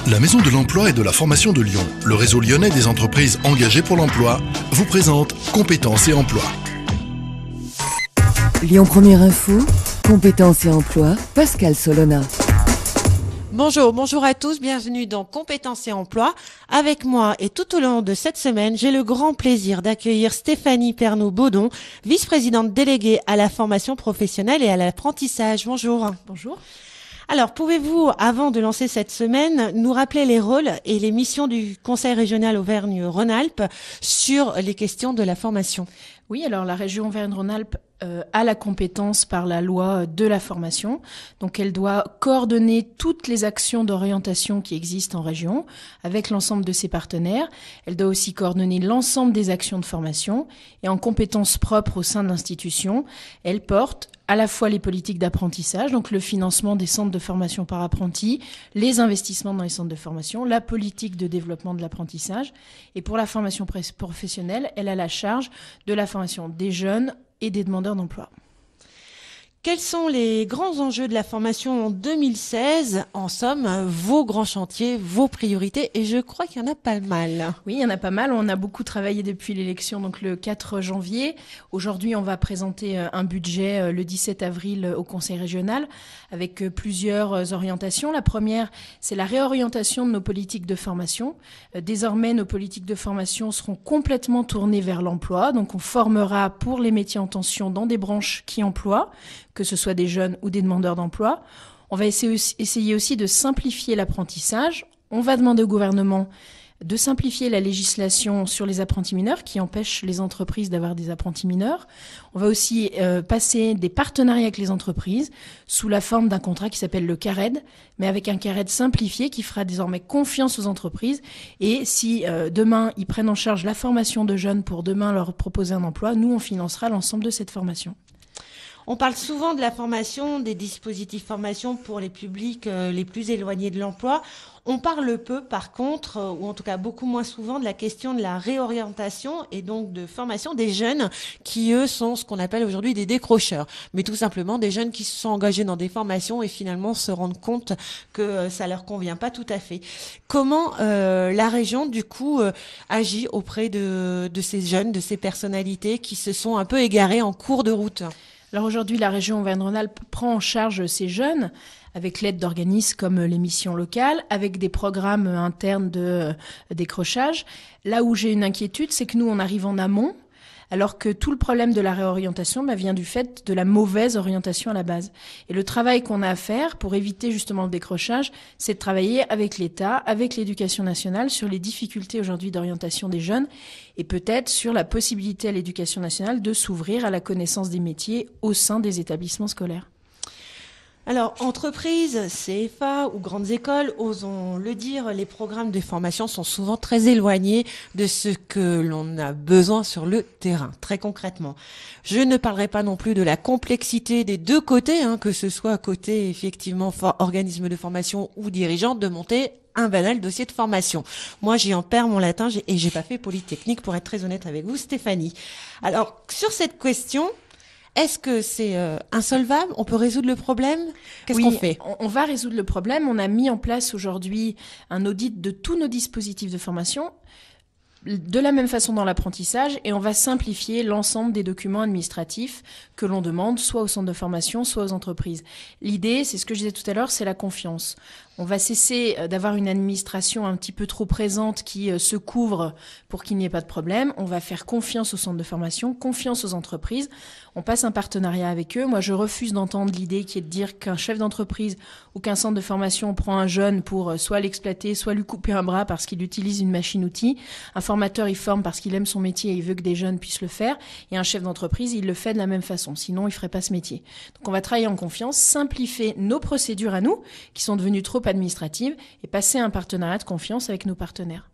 La Maison de l'Emploi et de la Formation de Lyon, le réseau lyonnais des entreprises engagées pour l'emploi, vous présente Compétences et Emploi. Lyon Première Info, Compétences et Emploi, Pascal Solona. Bonjour à tous, bienvenue dans Compétences et Emploi. Avec moi et tout au long de cette semaine, j'ai le grand plaisir d'accueillir Stéphanie Pernaut-Baudon, vice-présidente déléguée à la formation professionnelle et à l'apprentissage. Bonjour. Bonjour. Alors, pouvez-vous, avant de lancer cette semaine, nous rappeler les rôles et les missions du Conseil régional Auvergne-Rhône-Alpes sur les questions de la formation ? Oui, alors la région Auvergne-Rhône-Alpes a la compétence par la loi de la formation. Donc elle doit coordonner toutes les actions d'orientation qui existent en région avec l'ensemble de ses partenaires. Elle doit aussi coordonner l'ensemble des actions de formation et en compétences propres au sein de l'institution, elle porte à la fois les politiques d'apprentissage, donc le financement des centres de formation par apprentis, les investissements dans les centres de formation, la politique de développement de l'apprentissage. Et pour la formation professionnelle, elle a la charge de la formation des jeunes et des demandeurs d'emploi. Quels sont les grands enjeux de la formation en 2016 ? En somme, vos grands chantiers, vos priorités, et je crois qu'il y en a pas mal. Oui, il y en a pas mal. On a beaucoup travaillé depuis l'élection, donc le 4 janvier. Aujourd'hui, on va présenter un budget le 17 avril au Conseil régional avec plusieurs orientations. La première, c'est la réorientation de nos politiques de formation. Désormais, nos politiques de formation seront complètement tournées vers l'emploi. Donc, on formera pour les métiers en tension dans des branches qui emploient, que ce soit des jeunes ou des demandeurs d'emploi. On va essayer aussi de simplifier l'apprentissage. On va demander au gouvernement de simplifier la législation sur les apprentis mineurs qui empêche les entreprises d'avoir des apprentis mineurs. On va aussi passer des partenariats avec les entreprises sous la forme d'un contrat qui s'appelle le CARED, mais avec un CARED simplifié qui fera désormais confiance aux entreprises. Et si demain, ils prennent en charge la formation de jeunes pour demain leur proposer un emploi, nous, on financera l'ensemble de cette formation. On parle souvent de la formation, des dispositifs formation pour les publics les plus éloignés de l'emploi. On parle peu, par contre, ou en tout cas beaucoup moins souvent, de la question de la réorientation et donc de formation des jeunes qui, eux, sont ce qu'on appelle aujourd'hui des décrocheurs. Mais tout simplement des jeunes qui se sont engagés dans des formations et finalement se rendent compte que ça leur convient pas tout à fait. Comment la région, du coup, agit auprès de ces jeunes, de ces personnalités qui se sont un peu égarées en cours de route ? Alors aujourd'hui, la région Auvergne-Rhône-Alpes prend en charge ces jeunes avec l'aide d'organismes comme les missions locales, avec des programmes internes de décrochage. Là où j'ai une inquiétude, c'est que nous, on arrive en amont, alors que tout le problème de la réorientation vient du fait de la mauvaise orientation à la base. Et le travail qu'on a à faire pour éviter justement le décrochage, c'est de travailler avec l'État, avec l'éducation nationale sur les difficultés aujourd'hui d'orientation des jeunes et peut-être sur la possibilité à l'éducation nationale de s'ouvrir à la connaissance des métiers au sein des établissements scolaires. Alors, entreprises, CFA ou grandes écoles, osons le dire, les programmes de formation sont souvent très éloignés de ce que l'on a besoin sur le terrain, très concrètement. Je ne parlerai pas non plus de la complexité des deux côtés, que ce soit côté effectivement organisme de formation ou dirigeant, de monter un banal dossier de formation. Moi, j'y en perds mon latin et j'ai pas fait Polytechnique pour être très honnête avec vous, Stéphanie. Alors, sur cette question, est-ce que c'est insolvable ? On peut résoudre le problème ? Qu'est-ce qu'on fait ? On va résoudre le problème. On a mis en place aujourd'hui un audit de tous nos dispositifs de formation, de la même façon dans l'apprentissage, et on va simplifier l'ensemble des documents administratifs que l'on demande, soit au centre de formation, soit aux entreprises. L'idée, c'est ce que je disais tout à l'heure, c'est la confiance. On va cesser d'avoir une administration un petit peu trop présente qui se couvre pour qu'il n'y ait pas de problème. On va faire confiance aux centres de formation, confiance aux entreprises. On passe un partenariat avec eux. Moi, je refuse d'entendre l'idée qui est de dire qu'un chef d'entreprise ou qu'un centre de formation prend un jeune pour soit l'exploiter, soit lui couper un bras parce qu'il utilise une machine-outil. Un formateur, il forme parce qu'il aime son métier et il veut que des jeunes puissent le faire. Et un chef d'entreprise, il le fait de la même façon. Sinon, il ferait pas ce métier. Donc, on va travailler en confiance, simplifier nos procédures à nous, qui sont devenues trop administratives, et passer à un partenariat de confiance avec nos partenaires.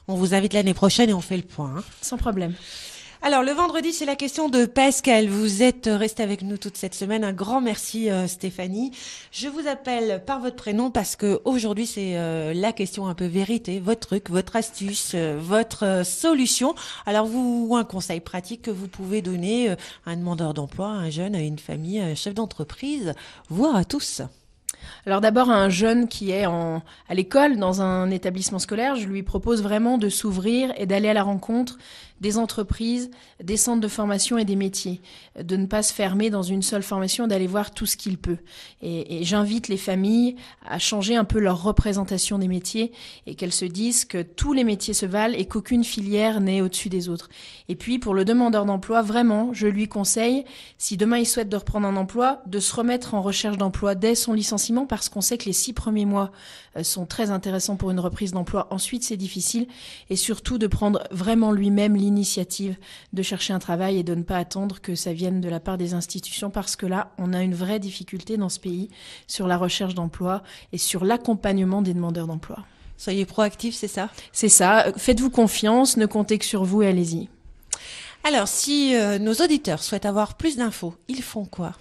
On vous invite l'année prochaine et on fait le point. Sans problème. Alors, le vendredi, c'est la question de Pascal. Vous êtes resté avec nous toute cette semaine. Un grand merci, Stéphanie. Je vous appelle par votre prénom parce que aujourd'hui, c'est la question un peu vérité, votre truc, votre astuce, votre solution. Alors, ou un conseil pratique que vous pouvez donner à un demandeur d'emploi, à un jeune, à une famille, à un chef d'entreprise, voire à tous. Alors d'abord, un jeune qui est à l'école, dans un établissement scolaire, je lui propose vraiment de s'ouvrir et d'aller à la rencontre des entreprises, des centres de formation et des métiers, de ne pas se fermer dans une seule formation, d'aller voir tout ce qu'il peut. Et j'invite les familles à changer un peu leur représentation des métiers et qu'elles se disent que tous les métiers se valent et qu'aucune filière n'est au-dessus des autres. Et puis pour le demandeur d'emploi, vraiment, je lui conseille, si demain il souhaite de reprendre un emploi, de se remettre en recherche d'emploi dès son licenciement, parce qu'on sait que les 6 premiers mois sont très intéressants pour une reprise d'emploi. Ensuite, c'est difficile, et surtout de prendre vraiment lui-même l'initiative de chercher un travail et de ne pas attendre que ça vienne de la part des institutions, parce que là, on a une vraie difficulté dans ce pays sur la recherche d'emploi et sur l'accompagnement des demandeurs d'emploi. Soyez proactifs, c'est ça ? C'est ça. Faites-vous confiance, ne comptez que sur vous et allez-y. Alors, si nos auditeurs souhaitent avoir plus d'infos, ils font quoi ?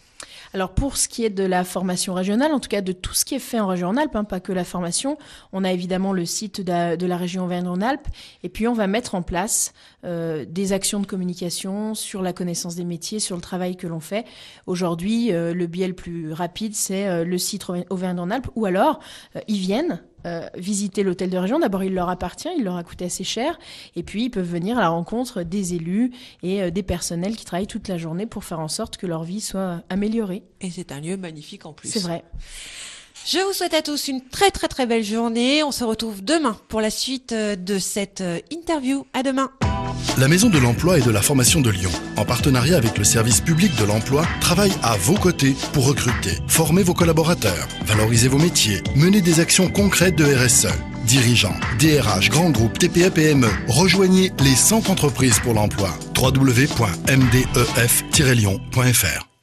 Alors pour ce qui est de la formation régionale, en tout cas de tout ce qui est fait en région Rhône-Alpes, pas que la formation, on a évidemment le site de la région Auvergne-Rhône-Alpes, et puis on va mettre en place des actions de communication sur la connaissance des métiers, sur le travail que l'on fait. Aujourd'hui, le biais le plus rapide, c'est le site Auvergne-Rhône-Alpes, ou alors ils viennent visiter l'hôtel de région. D'abord, il leur appartient, il leur a coûté assez cher. Et puis, ils peuvent venir à la rencontre des élus et des personnels qui travaillent toute la journée pour faire en sorte que leur vie soit améliorée. Et c'est un lieu magnifique en plus. C'est vrai. Je vous souhaite à tous une très très très belle journée. On se retrouve demain pour la suite de cette interview. À demain. La Maison de l'Emploi et de la Formation de Lyon, en partenariat avec le service public de l'emploi, travaille à vos côtés pour recruter, former vos collaborateurs, valoriser vos métiers, mener des actions concrètes de RSE. Dirigeants, DRH, grands groupes, TPE, PME, rejoignez les 100 entreprises pour l'emploi. www.mdef-lyon.fr